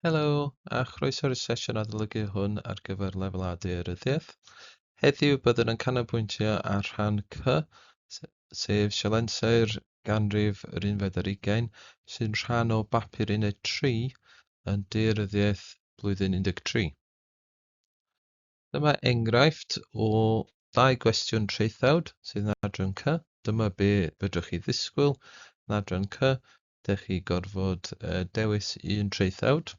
Helo, a chroeso i'r sesiwn adolygu hwn ar gyfer lefel A Daearyddiaeth. Heddiw byddwn yn canolbwyntio ar rhan C, sef Sialensau'r Ganrif yr 11 sy'n rhan o bapur Uned 3 yn Daearyddiaeth blwyddyn 13. Dyma enghraifft o 2 gwestiwn traethawd sydd yn adran C. Dyma be fedrwch chi ddisgwyl yn adran C. Dych chi gorfod dewis un traethawd.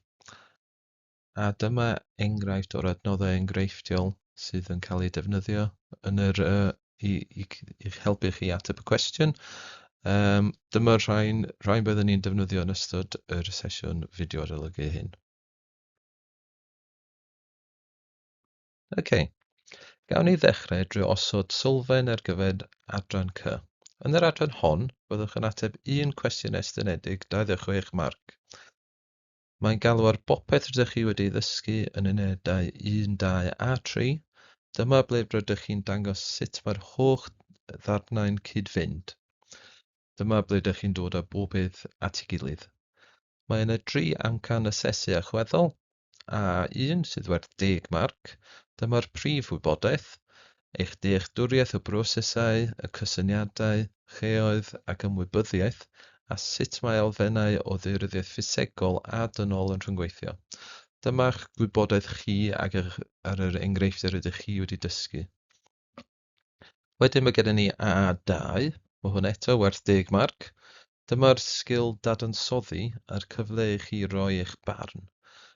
A dyma enghraifft o'r adnoddau enghreifftiol sydd yn cael eu defnyddio yn i'ch helpu chi ateb y cwestiwn. Dyma'r rhain byddwn ni'n defnyddio yn ystod yr sesiwn fideo adolygu hyn. Gawn ni ddechrau drwy osod sylfaen ar gyfer adran C. Yn yr adran hon, byddwch yn ateb un cwestiwn estynedig 26 marc. Mae'n galw ar bopeth rydych chi wedi ddysgu yn unedau 1, 2 a 3. Dyma ble rydych chi'n dangos sut mae'r holl ddarnau'n cyd-fynd. Dyma ble rydych chi'n dod â bob peth at ei gilydd. Mae yna 3 amcan asesu allweddol, a 1 sydd werth 10 marc. Dyma'r prif wybodaeth, eich dealltwriaeth o brosesau, y cysyniadau, lleoedd ac ymwybyddiaeth, a sut mae elfennau o ddaearyddiaeth ffisegol a dynol yn rhyngweithio. Dyma'ch gwybodaeth chi ar yr enghreifftiau rydych chi wedi dysgu. Wedyn mae gennym ni A2, mae hwn eto werth 10 marc. Dyma'r sgil dadansoddi a'r cyfle i chi roi eich barn.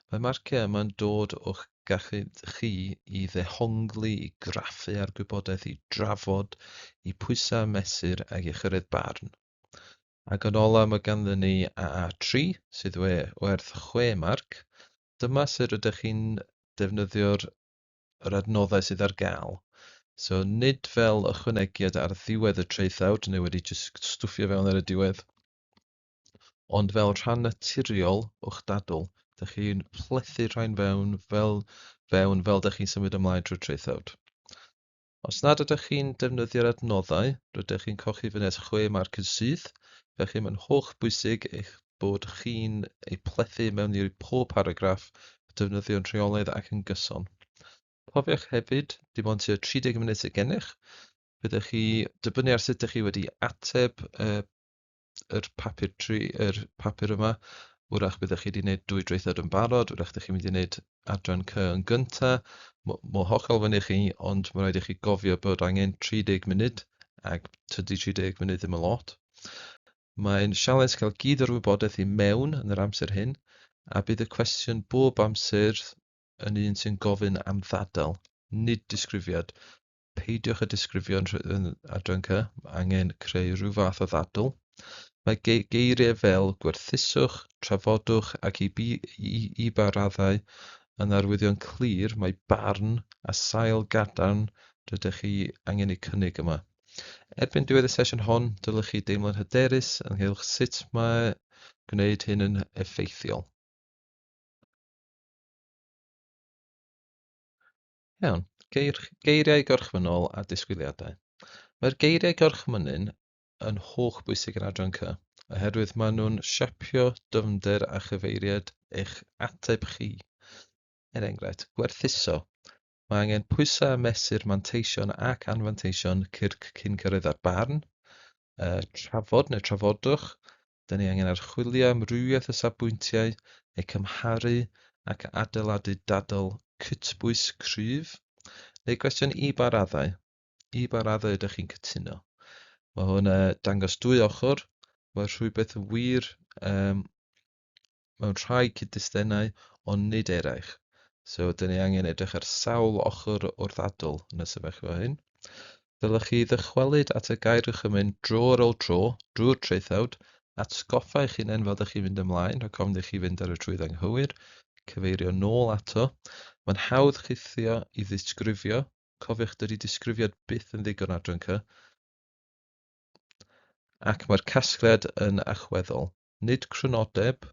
Mae marciau yma'n dod o'ch gallu chi i ddehongli, i graffu ar gwybodaeth, i drafod, i pwysau mesur ac i chyrraedd barn. Ac yn ola mae ganddyn ni A3 sydd werth 6 marc. Dyma sut rydych chi'n defnyddio'r adnoddau sydd ar gael. So nid fel ychwanegiad ar ddiwedd y traethawd neu wedi jyst stwffio fewn ar y diwedd, ond fel rhan naturiol o'ch dadl. Dych chi'n plethu rhain fel dych chi'n symud ymlaen trwy'r traethawd. Os nad ydych chi'n defnyddio'r adnoddau, rydych chi'n colli fyny at 6 marc yn syth. Felly mae'n holl bwysig eich bod chi'n ei plethu mewn i pob paragraff, defnyddio'n rheolaidd ac yn gyson. Cofiwch hefyd, dim ond tua 30 munud y gennych, byddwch chi dibynnu ar sut ydych chi wedi ateb yr papur yma. Wrach byddwch chi wedi gwneud 2 draethawd yn barod, wrach ydych chi'n mynd i wneud adran C yn gyntaf. Mae'n hollol fyny chi, ond mae'n rhaid i chi gofio bod angen 30 munud, ac tydi 30 munud ddim yn lot. Mae'n sialens cael gyd o'r wybodaeth i mewn yn yr amser hyn, a bydd y cwestiwn bob amser yn un sy'n gofyn am ddadl, nid disgrifiad. Peidiwch â disgrifio yn adran C, angen creu rhyw fath o ddadl. Mae geiriau fel gwerthuswch, trafodwch ac i ba raddau yn arwyddion clir mae barn a sail gadarn rydych chi angen eu cynnig yma. Erbyn diwedd y sesiwn hon, dylech chi deimlo'n hyderus ynghylch sut mae gwneud hyn yn effeithiol. Iawn, geiriau gorchmynol a disgwyliadau. Mae'r geiriau gorchmynyn yn hollbwysig yn adran C, oherwydd maen nhw'n siapio dyfnder a chyfeiriad eich ateb chi. Er enghraifft, gwerthuso. Mae angen pwysau mesur manteision ac anfanteision cyn cyrraedd ar barn. Trafod neu trafodwch. Da ni angen archwilio amrywiaeth o safbwyntiau, eu cymharu ac adeiladu dadl cytbwys cryf. Neu gwestiwn i ba raddau. I ba raddau ydych chi'n cytuno? Mae hwn dangos 2 ochr. Mae rhywbeth yn wir mewn rhai cyd-destynau, ond nid eraill. So, da ni angen edrych ar sawl ochr o'r ddadl yn y sefyllfa hyn. Dylech chi ddychwelyd at y gair ych yn mynd dro ar ôl tro, drwy'r traethawd, atgoffa eich hunain fel ydych chi'n mynd ymlaen, rhag ofn i chi fynd ar y trwydd anghywir, cyfeirio nôl ato. Mae'n hawdd chithio i ddisgrifio. Cofiwch dydy disgrifiad byth yn ddigon adran C. Ac mae'r casgliad yn allweddol. Nid crynodeb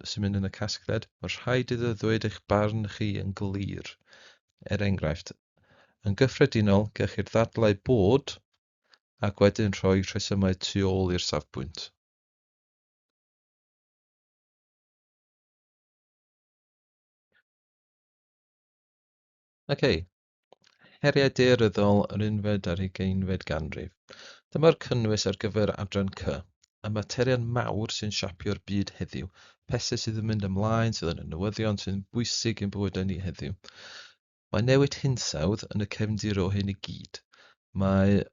sy'n mynd yn y casgliad, mae rhaid iddo ddweud eich barn chi yn glir. Er enghraifft, yn gyffredinol, gellir ddadlau bod ac wedyn rhoi rhesymau tu ôl i'r safbwynt. Okay, heriau daearyddol yr 11 ar 20 ganrif. Dyma'r cynnwys ar gyfer Adran C, y materion mawr sy'n siapio'r byd heddiw, pesau sydd yn mynd ymlaen, sydd yn y newyddion sy'n bwysig yn bywydau ni heddiw. Mae newid hinsawdd yn y cefndir o hyn i gyd. Mae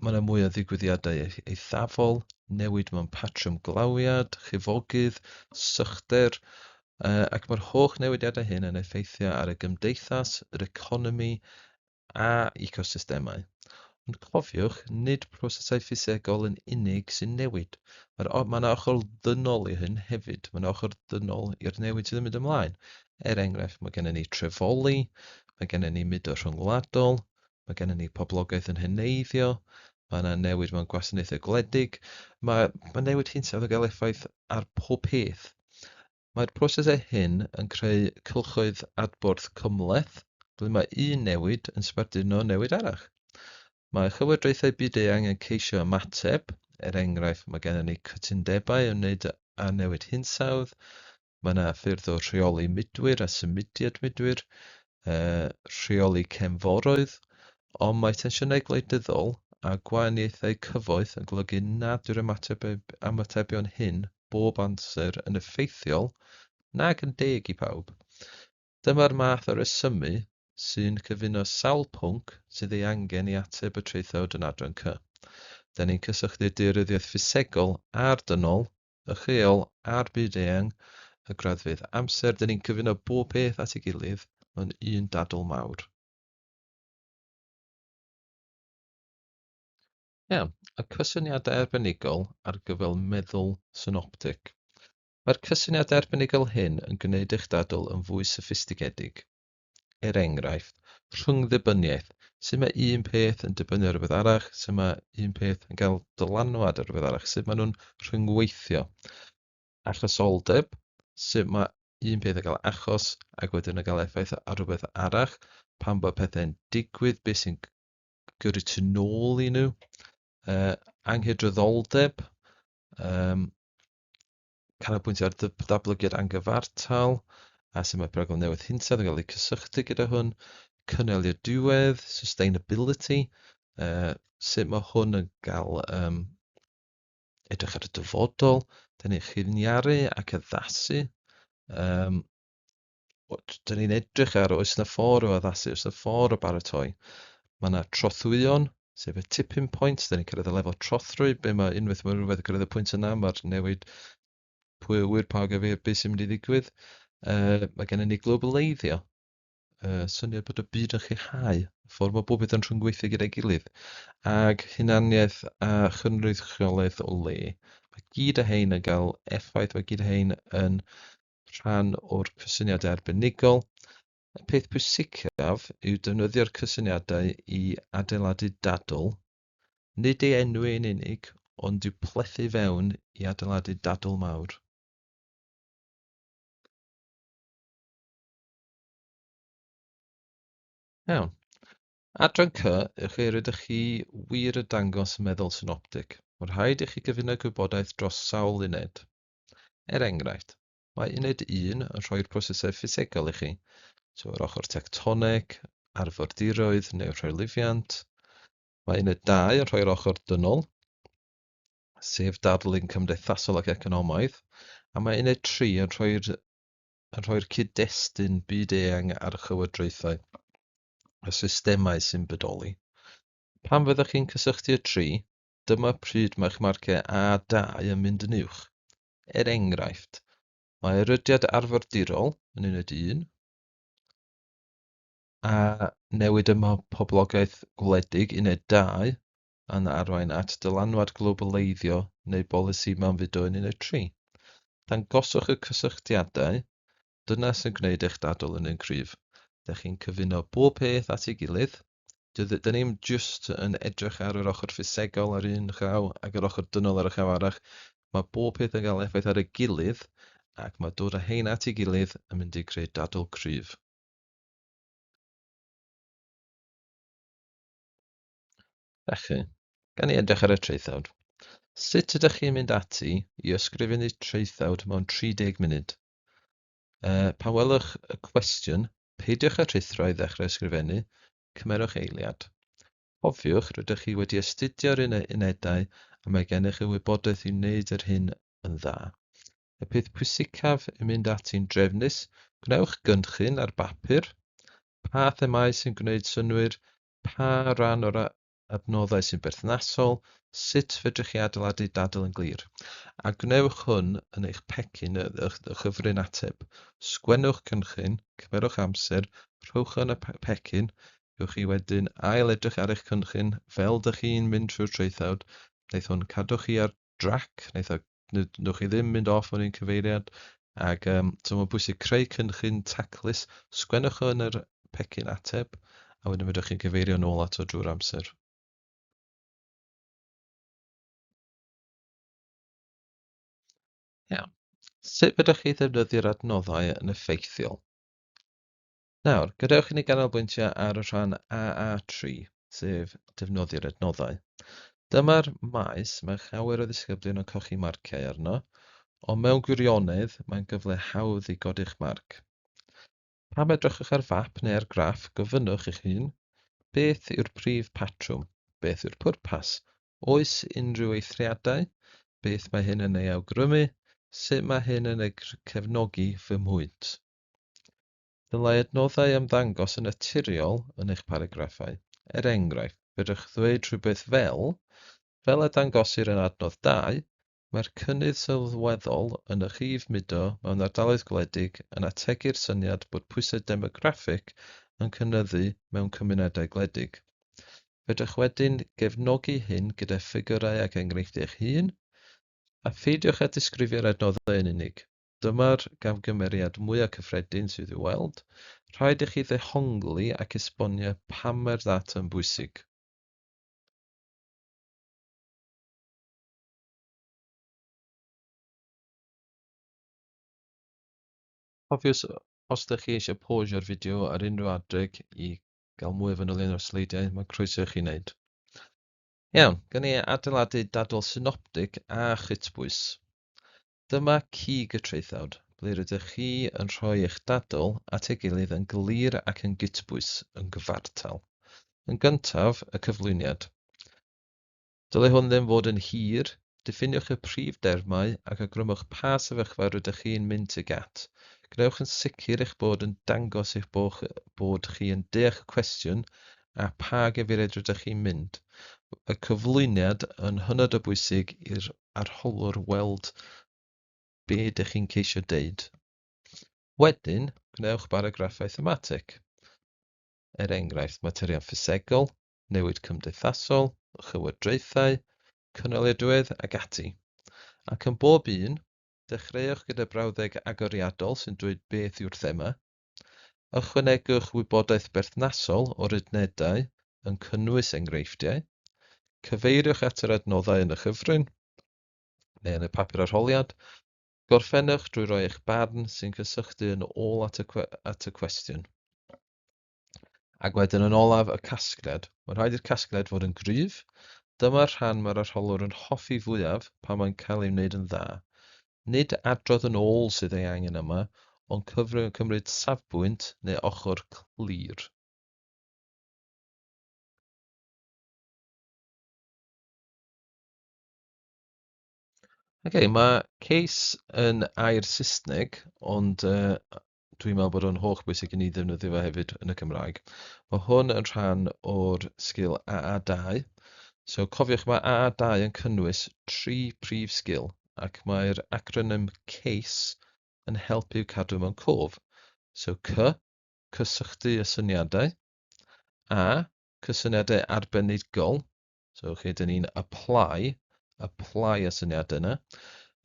yna mwy o ddigwyddiadau eithafol, newid mewn patrwm glawiad, chifogydd, sychder, ac mae'r holl newidiadau hyn yn effeithio ar y gymdeithas, yr economi a ecosystemau. Ond cofiwch, nid prosesau ffisegol yn unig sy'n newid. Mae yna ochr ddynol i hyn hefyd. Mae yna ochr ddynol i'r newid sydd yn mynd ymlaen. Enghraifft, mae gennym ni trefolu, mae gennym ni mudo rhyngwladol, mae gennym ni poblogaeth yn heneiddio, mae yna newid mewn gwasanaethau gwledig, mae newid hinsawdd yn cael effaith ar pob peth. Mae'r prosesau hyn yn creu cylchoedd adborth cymhleth, ble mae un newid yn sbarduno newid arall. Mae llywodraethau byd-eang yn ceisio ymateb, enghraifft, mae gennym ni cytundebau yn wneud â newid hinsawdd, mae yna ffyrdd o rheoli midwyr a symudiad midwyr, rheoli cefnforoedd, ond mae tensiynau gwleidyddol a gwahaniaethau cyfoeth yn golygu nad yw'r ymatebion hyn bob amser yn effeithiol nag yn deg i pawb. Dyma'r math o resymu sy'n cyfuno sawl pwnc sydd ei angen i ateb y traethawd yn Adran C. Da ni'n cysylltu daearyddiaeth ffisegol a'r dynol, y lleol a'r byd-eang, y graddfydd amser, da ni'n cyfuno bob peth at ei gilydd mewn un dadl mawr. Iawn, y cysyniadau arbenigol ar gyfer meddwl synoptig. Mae'r cysyniadau arbenigol hyn yn gwneud eich dadl yn fwy soffistigedig. Enghraifft, rhyngddibyniaeth, sut mae un peth yn dibynnu ar rhywbeth arall, sut mae un peth yn cael dylanwad ar rhywbeth arall, sut maen nhw'n rhyngweithio. Achosoldeb, sut mae un peth yn cael achos ac wedyn yn cael effaith ar rhywbeth arall, pan bod pethau'n digwydd, beth sy'n gyrru tu nôl i nhw. Anghydraddoldeb, canolbwyntio ar datblygiad anghyfartal, a sut mae program newydd hinsawdd yn cael ei cysylltu gyda hwn, cynnal i'r diwedd, sustainability, sut mae hwn yn cael edrych ar y dyfodol, da ni'n lliniaru ac addasu, da ni'n edrych ar oes yna ffordd o addasu, oes yna ffordd o baratoi. Mae yna trothwyon, sef y tipping point, da ni'n cyrraedd y lefel trothrwy, be mae unwaith mae rhywbeth yn cyrraedd y pwynt yna, mae'r newid pwy awyr pa gyfer beth sy'n mynd i ddigwydd. Mae gennym ni globaleiddio, syniad bod y byd yn lleihau, ffordd mae bob beth yn rhyngweithio gyda'i gilydd, ag hunaniaeth a chynrychiolaeth o le. Mae gyd y hein yn cael effaith, mae gyd y hein yn rhan o'r cysyniadau arbenigol. Y peth pwysicaf yw defnyddio'r cysyniadau i adeiladu dadl, nid ei enw yn unig, ond i'w plethu fewn i adeiladu dadl mawr. Iawn. Adran C, yw'ch chi ydych chi wir y dangos meddwl synoptig. Mae'n rhaid i chi gyfuno gwybodaeth dros sawl uned. Enghraifft, mae uned 1 yn rhoi'r prosesau ffisegol i chi, so yr ochr tectoneg, arfordiroedd neu rholifiant. Mae uned 2 yn rhoi'r ochr dynol, sef dadlu'n cymdeithasol ac economaidd, a mae uned 3 yn rhoi'r cyd-destun byd-eang ar y llywodraethau, y systemau sy'n bodoli. Pan fyddwch chi'n cysylltu y 3, dyma pryd mae'ch marciau A2 yn mynd yn uwch. Enghraifft, mae erydiad arfordirol yn uned 1, a newid yma poblogaeth gwledig uned 2 yn arwain at dylanwad globaleiddio neu bolisi mewnfudo yn uned 3. Dangoswch y cysylltiadau, dyna sy'n gwneud eich dadl yn un cryf. Da chi'n cyfuno bob peth at ei gilydd. Da ni'n just yn edrych ar yr ochr ffisegol ar un llaw ac yr ochr dynol ar y llaw arall. Mae bob peth yn cael effaith ar ei gilydd ac mae dod â hein at ei gilydd yn mynd i greu dadl cryf. Felly, gan i edrych ar y traethawd. Sut ydych chi'n mynd ati i ysgrifennu traethawd mewn 30 munud? Pan welwch y cwestiwn, Peidiwch â rhuthro i ddechrau ysgrifennu, cymerwch eiliad. Cofiwch rydych chi wedi astudio'r unedau a mae gennych y wybodaeth i wneud yr hyn yn dda. Y peth pwysicaf yn mynd ati'n drefnus, gwnewch gynllun ar bapur, pa themau sy'n gwneud synnwyr, pa ran o'r adnoddau sy'n berthnasol, sut fedrwch chi adeiladu dadl yn glir. A gwnewch hwn yn eich pecyn, y chyfrin ateb. Sgwennwch cynllun, cymerwch amser, rhowch yn y pecyn, ywch chi wedyn ail edrych ar eich cynllun fel dych chi'n mynd trwy'r traethawd, wneith hwn cadw chi ar drac, newch chi ddim mynd off o'n un cyfeiriad, ac so mae'n bwysig creu cynllun taclus, sgwennwch yn yr pecyn ateb, a wedyn fedrwch chi'n cyfeirio nôl ato drwy'r amser. Iawn. Sut fedrwch chi ddefnyddio'r adnoddau yn effeithiol? Nawr, gadewch i ni ganolbwyntio ar y rhan AA3, sef defnyddio'r adnoddau. Dyma'r maes mae llawer o ddisgyblion yn cochi marciau arno, ond mewn gwirionedd mae'n gyfle hawdd i godi'ch marc. Pam edrychwch ar fap neu ar graff, gofynnwch eich hun, beth yw'r prif patrwm? Beth yw'r pwrpas? Oes unrhyw eithriadau? Beth mae hyn yn ei awgrymu? Sut mae hyn yn ei cefnogi fy mwynt? Dylai adnoddau ymddangos yn naturiol yn eich paragraffau. Enghraifft, fedrwch ddweud rhywbeth fel y dangosir yn adnodd 2, mae'r cynnydd sylweddol yn y rhif mudo mewn ardaloedd gwledig yn ategu'r syniad bod pwysau demograffig yn cynyddu mewn cymunedau gwledig. Fedrwch wedyn gefnogi hyn gyda ffigurau ac enghreifftiau eich hun, a pheidiwch â disgrifio'r adnoddau yn unig. Dyma'r gamgymeriad mwyaf cyffredin sydd i'w weld. Rhaid i chi ddehongli ac esbonio pam mae'r ddata yn bwysig. Cofiwch, os ydych chi eisiau pausio'r fideo ar unrhyw adeg i gael mwy o fanylion o'r sleidiau, mae'n croeso i chi wneud. Iawn, gan ni adeiladu dadl synoptig a chytbwys. Dyma cig y traethawd, ble rydych chi yn rhoi eich dadl at ei gilydd yn glir ac yn gytbwys, yn gyfartal. Yn gyntaf, y cyflwyniad. Dylai hwn ddim fod yn hir, diffiniwch y prif dermau ac agrymwch pa sefyllfa rydych chi'n mynd tuag at. Gwnewch yn sicr eich bod yn dangos eich bod chi yn deall y cwestiwn a pa gyfeiriad rydych chi'n mynd. Y cyflwyniad yn hynod o bwysig i'r arholwr weld be ydych chi'n ceisio deud. Wedyn, gwnewch baragraffau thematig. Enghraifft, materion ffisegol, newid cymdeithasol, llywodraethau, cynaliadwyedd ac ati. Ac yn bob un, dechreuwch gyda brawddeg agoriadol sy'n dweud beth yw'r thema. Ychwanegwch wybodaeth berthnasol o'r unedau yn cynnwys enghreifftiau. Cyfeiriwch at yr adnoddau yn y chyfrin neu yn y papur arholiad. Gorffennwch drwy roi eich barn sy'n cysylltu yn ôl at y cwestiwn. Ac wedyn yn olaf y casgliad. Mae'n rhaid i'r casgliad fod yn gryf. Dyma'r rhan mae'r arholwr yn hoffi fwyaf pan mae'n cael ei wneud yn dda. Nid adrodd yn ôl sydd ei angen yma, ond cymryd safbwynt neu ochr clir. Mae case yn air Saesneg, ond dwi'n meddwl bod o'n hollbwysig i ni ddefnyddio fe hefyd yn y Gymraeg. Mae hwn yn rhan o'r sgil AA2. So cofiwch mae AA2 yn cynnwys 3 prif sgil, ac mae'r acronym CASE yn helpu cadw mewn cof. So cysylltu y syniadau, A, cysyniadau arbenigol, so chi dyn ni'n apply y syniadau yna.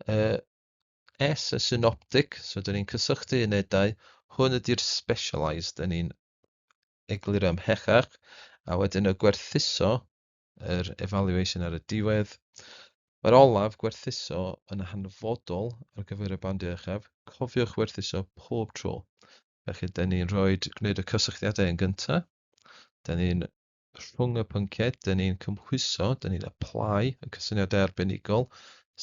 S, y synoptic, so dyn ni'n cysylltu unedau, hwn ydy'r specialised, dyn ni'n egluro ymhellach, a wedyn y gwerthuso, yr evaluation ar y diwedd. Mae'r olaf gwerthuso yn hanfodol ar gyfer y bandiau uchaf. Cofiwch gwerthuso pob tro. Felly, dyn ni'n gwneud y cysylltiadau yn gyntaf. Dyn ni'n rhwng y pynciau, dyn ni'n cymhwyso, dyn ni'n apply y cysyniadau arbenigol,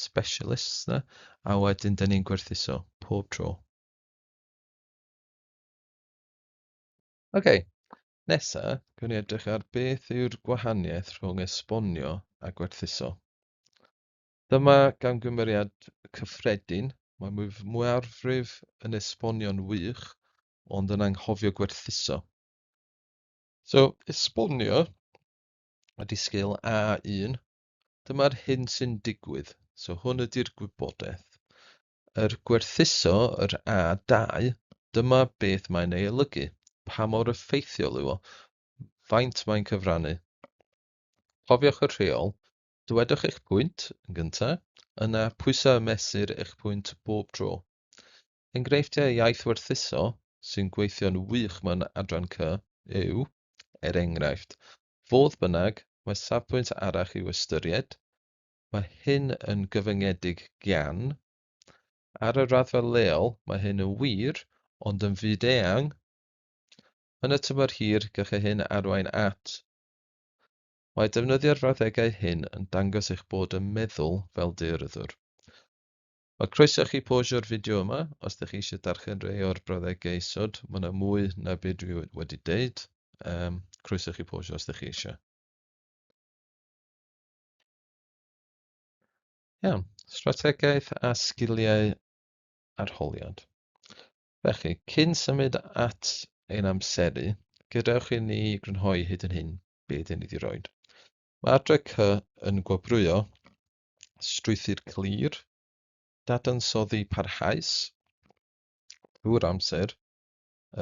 specialists na, a wedyn dyn ni'n gwerthuso pob tro. OK, nesa, gawn ni edrych ar beth yw'r gwahaniaeth rhwng esbonio a gwerthuso. Dyma gamgymeriad cyffredin. Mae mwyafrif yn esbonio'n wych, ond yn anghofio gwerthuso. So, esbonio ydy sgil A1. Dyma'r hyn sy'n digwydd. So, hwn ydy'r gwybodaeth. Yr gwerthuso, yr A2, dyma beth mae'n ei olygu. Pa mor effeithiol yw o? Faint mae'n cyfrannu? Cofiwch y rheol, dywedwch eich pwynt yn gyntaf, yna pwysau mesur eich pwynt bob tro. Enghreifftiau iaith werthuso sy'n gweithio'n wych mewn adran C yw, er enghraifft, fodd bynnag, mae safbwynt arall i'w ystyried, mae hyn yn gyfyngedig gan, ar y raddfa leol mae hyn yn wir, ond yn fyd-eang, yn y tymor hir gallai hyn arwain at. Mae defnyddio'r frawddegau hyn yn dangos eich bod yn meddwl fel daearyddwr. Mae croeso chi pausio'r fideo yma os ydych chi eisiau darllen rhai o'r brawddegau isod. Mae yna mwy na beth dwi wedi deud. Croeso chi pausio os ydych chi eisiau. Iawn, strategaeth a sgiliau arholiad. Felly, cyn symud at ein amseru, gadewch i ni grynhoi hyd yn hyn beth dyn ni wedi rhoi. Mae adre C yn gwobrwyo strwythur clir, dadansoddi parhaus, drwy'r amser,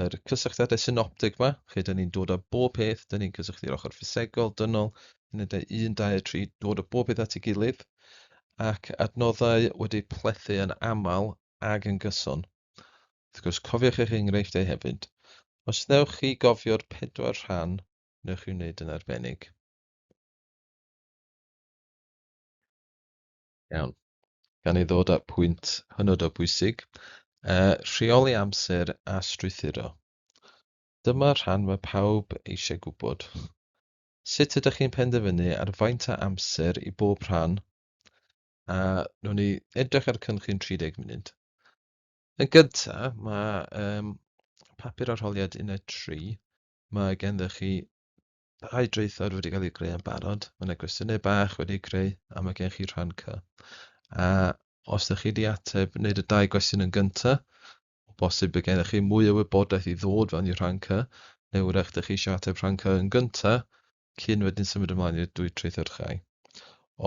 yr cysylltiadau synoptig yma, lle dyn ni'n dod â bob peth, dyn ni'n cysylltu'r ochr ffisegol, dynol, dyn ni'n dweud 1, 2, 3, dod â bob peth at ei gilydd, ac adnoddau wedi plethu yn aml ag yn gyson. Wrth gwrs, cofiwch eich enghreifftiau hefyd. Os wnewch chi gofio'r 4 rhan, newch chi wneud yn arbennig. Iawn, gan i ddod at pwynt hynod o bwysig, rheoli amser a strwythuro. Dyma'r rhan mae pawb eisiau gwybod. Sut ydych chi'n penderfynu ar faint o amser i bob rhan, a nhw'n ni edrych ar cynllun 30 munud. Yn gyntaf, mae papur arholiad 1.3, mae gendych chi 2 draethawd wedi cael ei greu yn barod. Mae yna gwestiynau bach wedi creu, a mae gen chi rhan C. A os ydych chi wedi ateb wneud y 2 gwestiwn yn gyntaf, o bosib y gennych chi mwy o wybodaeth i ddod fewn i rhan C, neu wrach ydych chi eisiau ateb rhan C yn gyntaf, cyn wedyn symud ymlaen i'r 2 traethawd chai.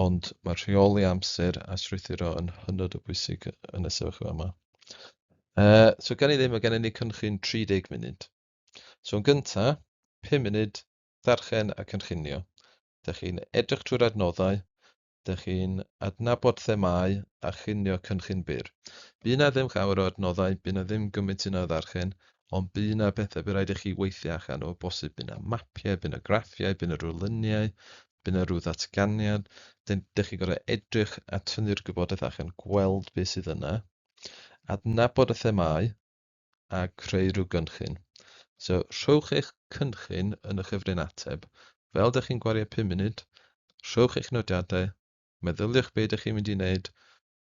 Ond mae rheoli amser a strwythuro yn hynod o bwysig yn y sefyllfa yma. So gan i ddim, mae gen i ni cynllun 30 munud. So yn gyntaf, 5 munud, darchen a cynllunio. Dych chi'n edrych trwy'r adnoddau, dych chi'n adnabod themau a chynio cynllun byr. Bydd yna ddim llawer o adnoddau, bydd yna ddim gymaint yna o ddarchen, ond bydd yna bethau bydd rhaid i chi weithio allan o bosib. Bydd yna mapiau, bydd yna graffiau, bydd yna rhyw luniau, bydd yna rhyw ddatganiad. Dych chi'n gorfod edrych a tynnu'r gwybodaeth allan, gweld beth sydd yna, adnabod y themau a creu rhyw gynllun. So, rhowch eich cynllun yn y chyfrin ateb. Fel ydych chi'n gwario 5 munud, rhowch eich nodiadau, meddyliwch beth ydych chi'n mynd i wneud,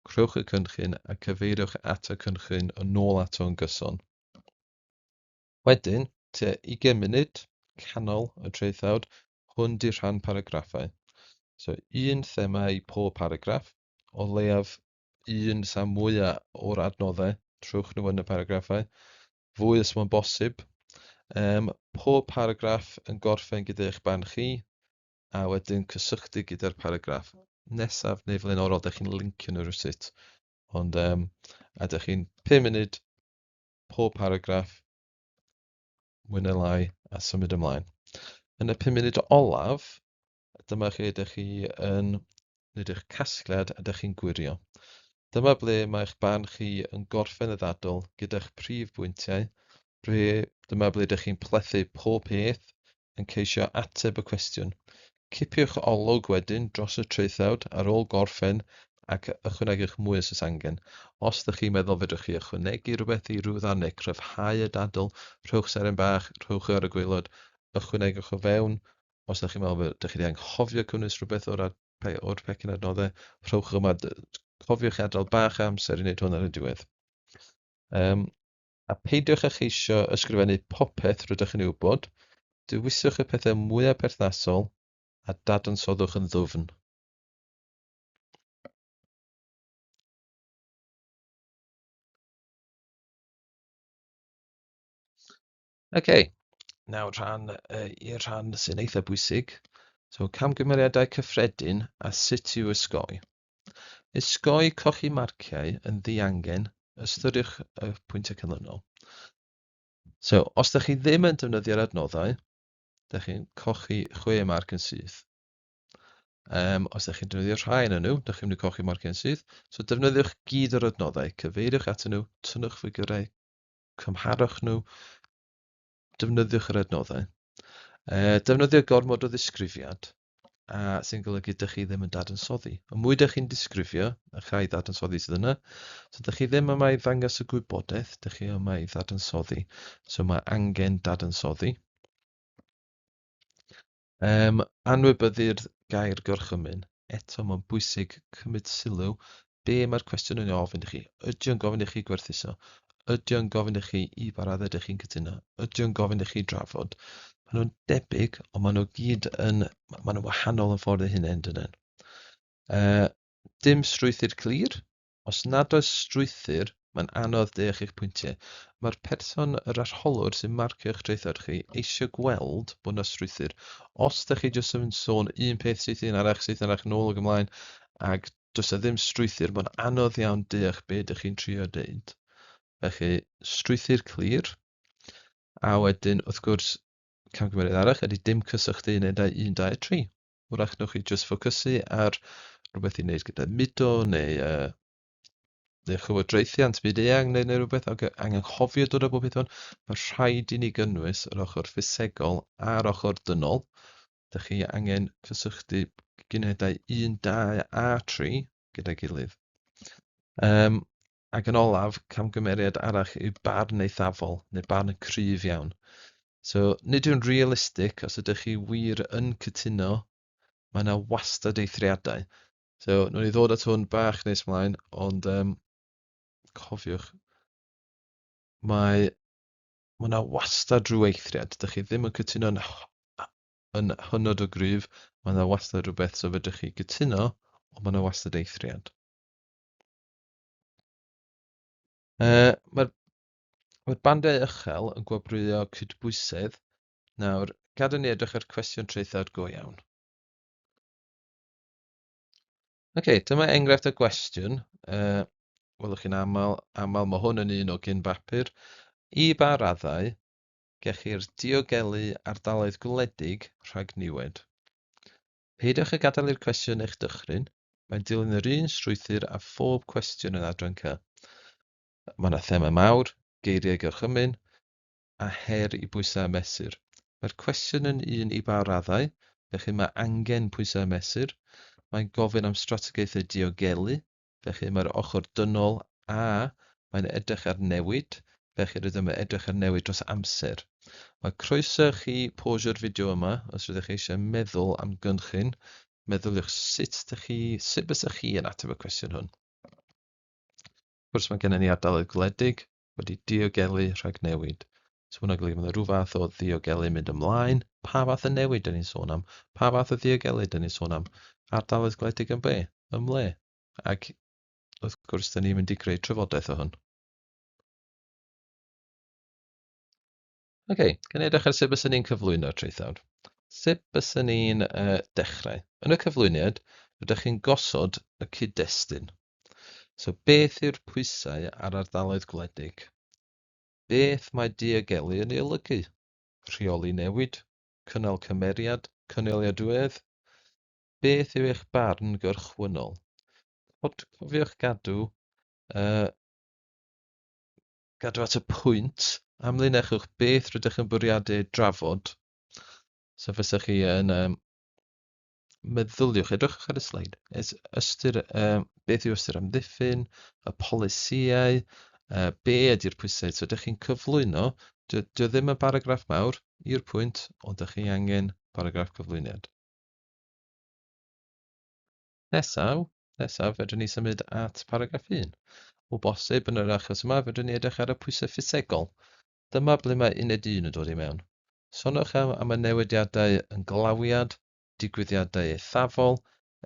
crowch y cynllun a cyfeiriwch at y cynllun yn ôl ato yn gyson. Wedyn, tua 20 munud, canol y traethawd, hwn di rhan paragraffau. So, un thema i pob paragraff, o leiaf un sa mwyaf o'r adnoddau, trwch nhw yn y paragraffau, fwy os mae'n bosib. Pob paragraff yn gorffen gyda eich barn chi, a wedyn cysylltu gyda'r paragraff. Nesaf neu flaenorol, ydych chi'n lincio nhw rwsut. Ond ydych chi'n 5 munud, pob paragraff, mwy neu lai, a symud ymlaen. Yn y 5 munud olaf, dyma chi ydych chi yn wneud eich casgliad a ydych chi'n gwirio. Dyma ble mae eich barn chi yn gorffen y ddadl gyda'ch prif bwyntiau. Dyma ble ydych chi'n plethu pob peth yn ceisio ateb y cwestiwn. Cipiwch olwg wedyn dros y traethawd ar ôl gorffen ac ychwanegu'ch mwy os oes angen. Os ydych chi'n meddwl fedrwch chi ychwanegu rhywbeth i ryw ddarn neu cryfhau y dadl, rhowch seren bach, rhowch ar y gwaelod, ychwanegwch o fewn. Os ydych chi'n meddwl ydych chi wedi anghofio cynnwys rhywbeth o'r pecyn adnoddau, rhowch yma, cofiwch adael bach amser i wneud hwn ar y diwedd. A peidiwch â cheisio ysgrifennu popeth rydych chi'n ei wybod, dewiswch y pethau mwyaf perthnasol a dadansoddwch yn ddwfn. OK, nawr i'r rhan sy'n eitha bwysig. So, camgymeriadau cyffredin a sut i'w osgoi. Osgoi cochi marciau yn ddiangen, ystyriwch y pwyntiau canlynol. So, os ydych chi ddim yn defnyddio'r adnoddau, ydych chi'n cochi 6 marc yn syth. Os ydych chi'n defnyddio rhai yn nhw, ydych chi'n mynd i cochi marciau yn syth. So, defnyddiwch gyd yr adnoddau, cyfeiriwch at nhw, tynnwch ffigurau, cymharwch nhw, defnyddiwch yr adnoddau. Defnyddio gormod o ddisgrifiad, a sy'n golygu ydych chi ddim yn dadansoddi. Y mwy ydych chi'n disgrifio, y rhai dadansoddi sydd yna, so ydych chi ddim yma i ddangos y gwybodaeth, ydych chi yma i dadansoddi. So mae angen dadansoddi. Anwybyddu'r gair gorchymyn. Eto mae'n bwysig cymryd sylw be mae'r cwestiwn yn ofyn i chi. Ydy o'n gofyn i chi gwerthuso? Ydy o'n gofyn i chi i ba raddau ydych chi'n cytuno? Ydy o'n gofyn i chi drafod? Maen nhw'n debyg, ond maen nhw gyd yn maen nhw wahanol yn ffordd eu hunain dydyn. Dim strwythur clir. Os nad oes strwythur, mae'n anodd deall eich pwyntiau. Mae'r person, yr arholwr sy'n marcio eich traethawd chi eisiau gweld bod yna strwythur. Os ydych chi jyst yn sôn un peth sydd yn arach nôl ag ymlaen, ac does yna ddim strwythur, mae'n anodd iawn deall be ydych chi'n trio dweud. Felly, strwythur clir. A wedyn, wrth gwrs, camgymeriad arall ydy dim cysylltu unedau 1, 2, 3. Wrach newch chi jyst ffocysu ar rhywbeth i wneud gyda mudo neu chywodraethiant byd eang neu rhywbeth angenghofio dod o bob beth hwn. Mae rhaid i ni gynnwys yr ochr ffisegol a'r ochr dynol. Ydych chi angen cysylltu unedau 1, 2 a 3 gyda'i gilydd. Ac yn olaf, camgymeriad arall yw barn eithafol neu barn y cryf iawn. So, nid yw'n realistig os ydych chi wir yn cytuno, mae yna wastad eithriadau. So, nhw'n i ddod at hwn bach nes mlaen, ond cofiwch, mae yna wastad rhyw eithriad. Dych chi ddim yn cytuno yn hynod o gryf, mae yna wastad rhywbeth so fedrwch chi gytuno, ond mae yna wastad eithriad. Mae'r bandau uchel yn gwobrwyo cydbwysedd. Nawr, gadw ni edrych ar cwestiwn traethawd go iawn. OK, dyma enghraifft y gwestiwn. Welwch chi'n aml mae hwn yn un o gyn bapur. I ba raddau gellir diogelu ardaloedd gwledig rhag niwed. Peidiwch â gadael i'r cwestiwn eich dychryn. Mae'n dilyn yr un strwythur a phob cwestiwn yn Adran C. Mae yna thema mawr, geiriau gorchymyn, a her i bwysau a mesur. Mae'r cwestiwn yn un i ba raddau, felly mae angen pwysau a mesur. Mae'n gofyn am strategaethau diogelu, felly mae'r ochr dynol a mae'n edrych ar newid, felly rydym yn edrych ar newid dros amser. Mae croeso chi posio'r fideo yma, os rydych chi eisiau meddwl am gynllun, meddyliwch sut bysach chi yn ateb y cwestiwn hwn. Wrth gwrs mae gennym ni ardaloedd gwledig wedi diogelu rhag newid. So hwnna'n golygu mae rhyw fath o ddiogelu mynd ymlaen. Pa fath o newid dyn ni'n sôn am? Pa fath o ddiogelu dyn ni'n sôn am? Ardaloedd gwledig yn be? Ym le? Ac wrth gwrs, dyn ni'n mynd i greu trafodaeth o hwn. OK, gan i edrych ar sut byswn ni'n cyflwyno'r traethawd. Sut byswn ni'n dechrau? Yn y cyflwyniad, rydych chi'n gosod y cyd-destun. So, beth yw'r pwysau ar ardaloedd gwledig? Beth mae diogelu yn ei olygu? Rheoli newid, cynnal cymeriad, cynaliadwyedd. Beth yw eich barn gorchwynol? Cofiwch gadw at y pwynt, amlinellwch beth rydych yn bwriadu drafod. So fysach chi yn meddyliwch, edrychwch ar y sleid. Beth yw ystyr amddiffyn, y polisïau, be ydy'r pwysau. So ydych chi'n cyflwyno, dy ddim yn baragraff mawr i'r pwynt, ond ydych chi angen baragraff cyflwyniad. Nesaf, fedrwn ni symud at paragraff 1. O bosib yn yr achos yma fedrwn ni edrych ar y pwysau ffisegol. Dyma ble mae uned 1 yn dod i mewn. Soniwch am y newidiadau yn glawiad, digwyddiadau eithafol,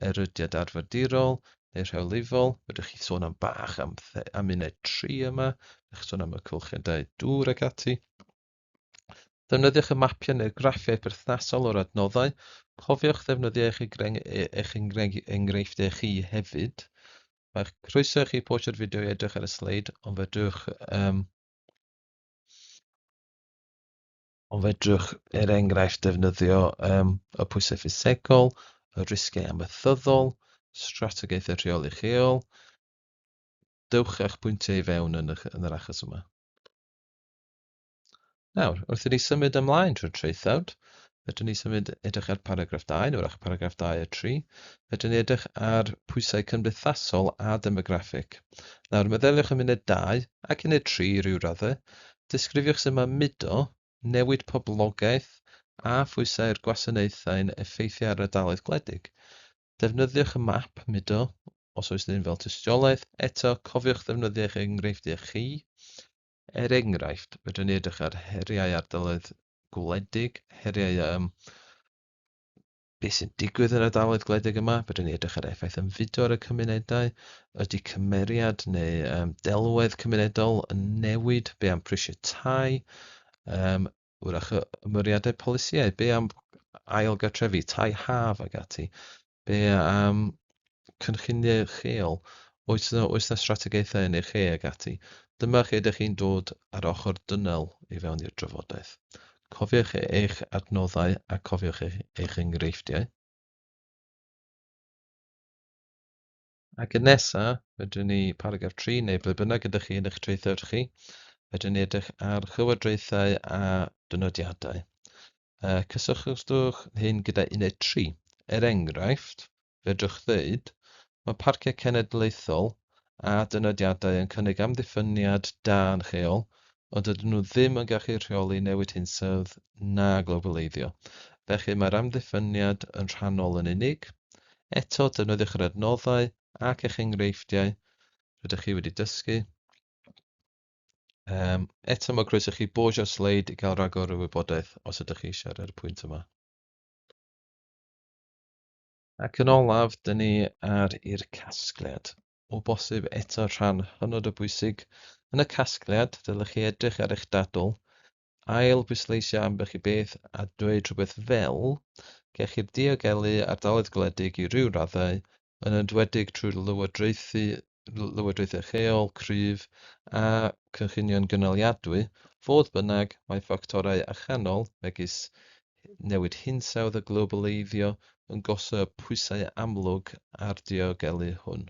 erydiad arferdirol neu rhewlifol. Fedrwch chi sôn am bach am uned 3 yma, fedrwch chi sôn am y cylchedau dŵr ac ati. Defnyddiwch y mapiau neu'r graffiau perthnasol o'r adnoddau. Cofiwch ddefnyddio eich enghreifftiau chi hefyd. Mae'ch croeso i chi postio'r fideo i edrych ar y sleid, ond fedrwch enghraifft defnyddio y pwysau ffisegol, y risgau amaethyddol, strategaethau rheoli lleol. Dewch eich pwyntiau i fewn yn yr achos yma. Nawr, wrth i ni symud ymlaen trwy'r traethawd, fedrwn ni edrych ar paragraff 2, neu paragraff 2 a 3. Fedrwn ni edrych ar pwysau cymdeithasol a demograffig. Nawr, meddyliwch am uned 2 ac uned 3 i ryw raddau. Disgrifiwch sut mae mudo, newid poblogaeth a phwysau'r gwasanaethau'n effeithio ar ardaloedd gwledig. Defnyddiwch y map mudo, os oes ddim fel tystiolaeth. Eto, cofiwch ddefnyddio eich enghreifftiau chi. Er enghraifft, fedrwn ni edrych ar heriau ardaloedd gwledig, heriau beth sy'n digwydd yn ardaloedd gwledig yma. Fedrwn ni edrych ar effaith yn fudo ar y cymunedau. Ydy cymeriad neu delwedd cymunedol yn newid? Be am prisiau tai? Wrach ymwriadau polisiau? Be am ailgartrefi, tai haf ac ati? Be am cynlluniau lleol? Oes na strategaethau yn eich lle ac ati? Dyma chi ydych chi'n dod ar ochr dynol i fewn i'r drafodaeth. Cofiwch eich adnoddau a cofiwch eich enghreifftiau. Ac yn nesaf, fedrwn ni paragraff 3 neu ble bynnag ydych chi yn eich traethawd chi, fedrwn ni edrych ar chywadreithau a dynodiadau. Cysylltwch hyn gyda uned 3. Er enghraifft, fedrwch ddeud, mae parciau cenedlaethol a dynodiadau yn cynnig amddiffyniad da yn lleol, ond ydyn nhw ddim yn gallu rheoli newid hinsawdd na globaleiddio. Felly mae'r amddiffyniad yn rhannol yn unig. Eto, defnyddiwch yr adnoddau ac eich enghreifftiau rydych chi wedi dysgu. Eto, mae croeso chi bosio'r sleid i gael rhagor o wybodaeth os ydych chi eisiau ar y pwynt yma. Ac yn olaf, dyn ni ar i'r casgliad. O bosib eto rhan hynod o bwysig. Yn y casgliad, dylech chi edrych ar eich dadl, ail bwysleisio ambell i beth a dweud rhywbeth fel, gech chi'r diogelu ardaloedd gwledig i ryw raddau, yn enwedig trwy'r lywodraethau lleol, cryf a cynllunio'n gynaliadwy, fodd bynnag mae ffactorau allanol, megis newid hinsawdd y globaleiddio, yn gosod pwysau amlwg ar diogelu hwn.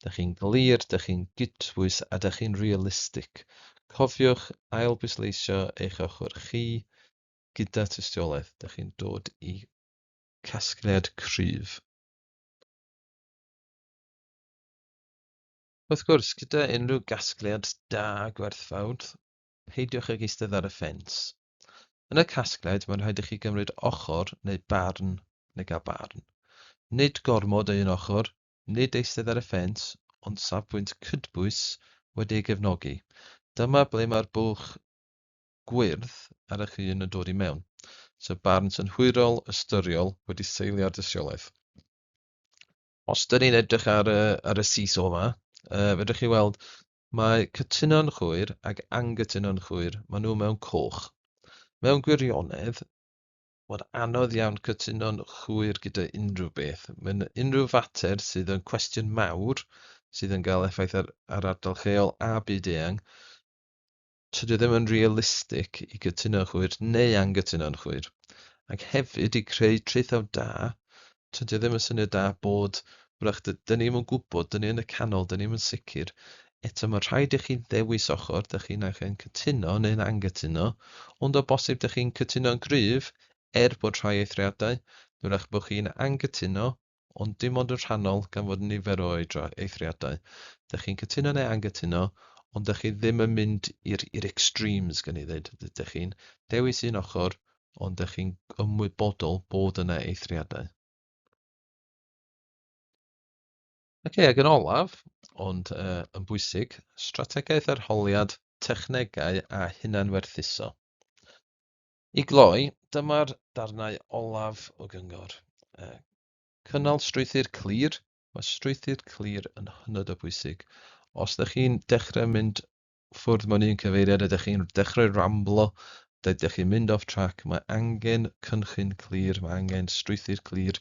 Dych chi'n glir, dych chi'n gydbwys a dych chi'n realistig. Cofiwch ail bwysleisio eich ochr chi gyda tystiolaeth. Dych chi'n dod i casgliad cryf. Wrth gwrs, gyda unrhyw gasgliad da gwerthfawr, peidiwch ag eistedd ar y ffens. Yn y casgliad, mae'n rhaid i chi gymryd ochr neu barn neu gael barn. Nid gormod o un ochr, nid eistedd ar y ffens, ond safbwynt cydbwys wedi'i gefnogi. Dyma ble mae'r bwlch gwyrdd ar eich hun yn dod i mewn. So barn synhwyrol, ystyriol, wedi seilio ar dystiolaeth. Os dyn ni'n edrych ar y seesaw yma, fedrwch chi weld mae cytuno'n chwyr ac anghytuno'n chwyr. Maen nhw mewn coch. Mewn gwirionedd, mae'n anodd iawn cytuno'n chwyr gyda unrhyw beth. Mae'n unrhyw fater sydd yn cwestiwn mawr, sydd yn cael effaith ar ardal lleol a byd eang, tydi ddim yn realistig i cytuno'n chwyr neu anghytuno'n chwyr. Ac hefyd i creu traethawd da, tydi ddim yn syniad da bod, wrach, dyn ni'n gwybod, dyn ni yn y canol, dyn ni'n sicr. Eto mae rhaid i chi ddewis ochr, dych chi'n cytuno neu'n anghytuno, ond o bosib dych chi'n cytuno'n gryf, bod rhai eithriadau, wrach bod chi'n anghytuno, ond dim ond yn rhannol gan fod nifer o eithriadau. Dych chi'n cytuno neu anghytuno, ond dych chi ddim yn mynd i'r extremes, gan i ddweud. Dych chi'n dewis un ochr, ond dych chi'n ymwybodol bod yna eithriadau. Ac yn olaf, ond yn bwysig, strategaeth arholiad, technegau a hunanwerthuso. I gloi, dyma'r darnau olaf o gyngor. Cynnal strwythur clir. Mae strwythur clir yn hynod o bwysig. Os ydych chi'n dechrau mynd ffwrdd mewn un cyfeiriad, ydych chi'n dechrau ramblo, ydych chi'n mynd off track, mae angen cynllun clir, mae angen strwythur clir,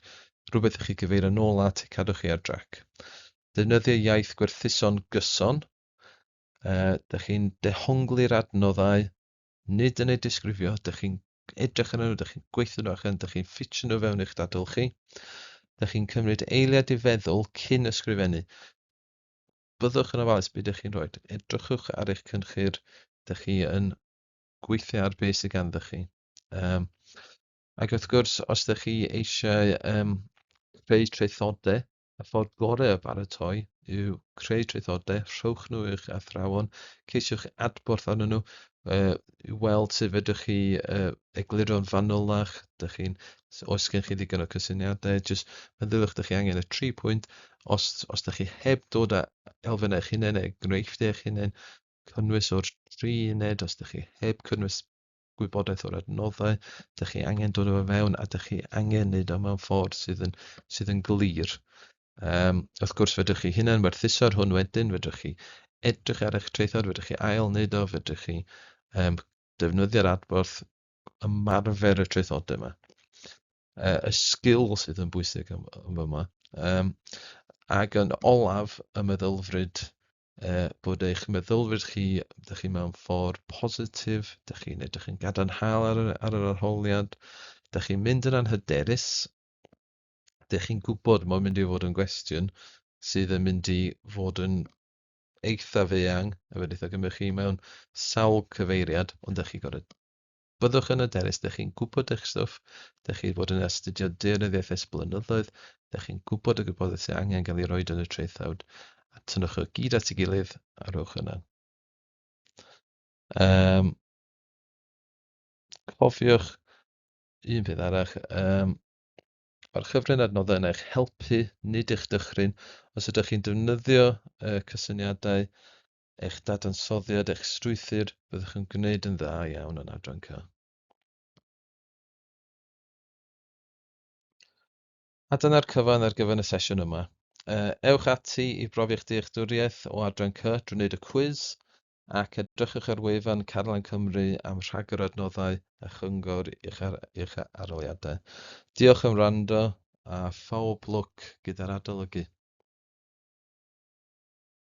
rhywbeth i chi gyfeirio nôl at i cadw chi ar drac. Defnyddio iaith gwerthuso'n gyson. Ydych chi'n dehongli'r adnoddau, nid yn eu disgrifio, ydych chi'n edrych yn nhw, ydych chi'n gweithio nhw allan, ydych chi'n ffitio nhw fewn i'ch dadl chi. Ydych chi'n cymryd eiliad i feddwl cyn ysgrifennu. Byddwch yn ofalus beth ydych chi'n rhoi. Edrychwch ar eich cynchir, ydych chi yn gweithio ar beth sydd ganddoch chi. Ac wrth gwrs, os ydych chi eisiau creu traethodau, y ffordd gorau o baratoi yw creu traethodau, rhowch nhw i'ch athrawon, ceisiwch adborth arnyn nhw, i weld sut fedrwch chi egluro'n fanylach, oes gen chi ddigon o cysyniadau, jyst meddyliwch ydych chi angen y 3 pwynt, os ydych chi heb dod â elfennau eich hunain neu gwneud eich hunain, cynnwys o'r 3 uned, os ydych chi heb cynnwys gwybodaeth o'r adnoddau, ydych chi angen dod o fewn a ydych chi angen neud o mewn ffordd sydd yn glir. Wrth gwrs, fedrwch chi hunain werthuso'r hwn wedyn, fedrwch chi edrych ar eich traethawd, fedrwch chi ail neud o, fedrwch chi defnyddio'r adborth, ymarfer y traethodau yma. Y sgil sydd yn bwysig yn fyma. Ac yn olaf, y meddylfryd, bod eich meddylfryd chi, ydych chi mewn ffordd positif, ydych chi'n edrych yn gadarnhaol ar yr arholiad, ydych chi'n mynd yn anhyderus, ydych chi'n gwybod mae'n mynd i fod yn gwestiwn sydd yn mynd i fod yn eithaf eang, a fe wnaeth o gymryd chi mewn sawl cyfeiriad, ond ydych chi gorfod byddwch yn hyderus, ydych chi'n gwybod eich stwff, ydych chi fod yn astudio daearyddiaeth ers blynyddoedd, ydych chi'n gwybod y gwybodaeth sydd angen cael ei roid yn y traethawd, a tynnwch o gyd at ei gilydd a rhowch yna. Cofiwch un peth arall, mae'r chyfrin adnoddau yn eich helpu, nid eich dychryn. Os ydych chi'n defnyddio cysyniadau, eich dadansoddiad, eich strwythur, byddwch yn gwneud yn dda iawn yn Adran C. A dyna'r cyfan ar gyfer y sesiwn yma. Ewch ati i brofi'ch dealltwriaeth o Adran C drwy wneud y cwis ac edrychwch ar wefan Carlan Cymru am rhagor o adnoddau a chyngor i'ch arholiadau. Diolch am wrando a phaw lwc gyda'r adolygu.